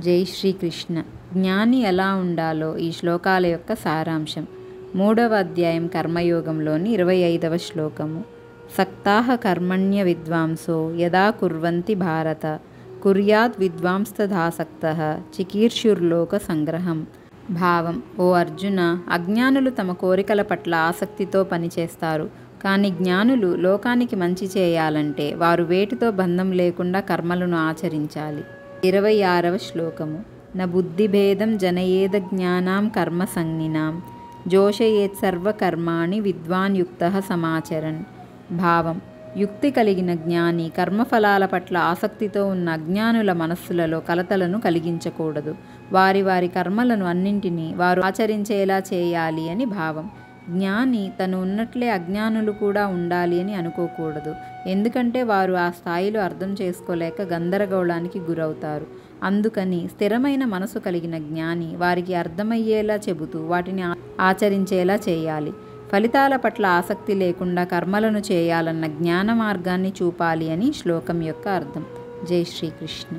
జై శ్రీకృష్ణ. జ్ఞాని ఎలా ఉండాలో ఈ శ్లోకాల యొక్క సారాంశం. 3వ అధ్యాయం కర్మయోగంలోని 25వ శ్లోకము. సక్తాః కర్మణ్య విద్వాంసో యదా కుర్వంతి భారత కుర్యాత్ విద్వాంస్తథాసక్తః చికీర్షుర్లోక సంగ్రహం. భావం: ఓ అర్జున, అజ్ఞానులు తమ కోరికల పట్ల ఆసక్తితో పనిచేస్తారు. కానీ జ్ఞానులు లోకానికి మంచి చేయాలంటే వారు వేటితో బంధం లేకుండా కర్మలను ఆచరించాలి. 26వ శ్లోకము. న బుద్ధిభేదం జనయేద జ్ఞానాం కర్మ సంజ్ఞినాం జోషయేత్ సర్వకర్మాణి విద్వాన్ యుక్తః సమాచరన్. భావం: యుక్తి కలిగిన జ్ఞాని కర్మఫలాల పట్ల ఆసక్తితో ఉన్న అజ్ఞానుల మనస్సులలో కలతలను కలిగించకూడదు. వారి వారి కర్మలను అన్నింటినీ వారు ఆచరించేలా చేయాలి అని భావం. జ్ఞాని తను ఉన్నట్లే అజ్ఞానులు కూడా ఉండాలి అని అనుకోకూడదు. ఎందుకంటే వారు ఆ స్థాయిలో అర్థం చేసుకోలేక గందరగోళానికి గురవుతారు. అందుకని స్థిరమైన మనసు కలిగిన జ్ఞాని వారికి అర్థమయ్యేలా చెబుతూ వాటిని ఆచరించేలా చేయాలి. ఫలితాల పట్ల ఆసక్తి లేకుండా కర్మలను చేయాలన్న జ్ఞాన మార్గాన్ని చూపాలి అని శ్లోకం యొక్క అర్థం. జై శ్రీకృష్ణ.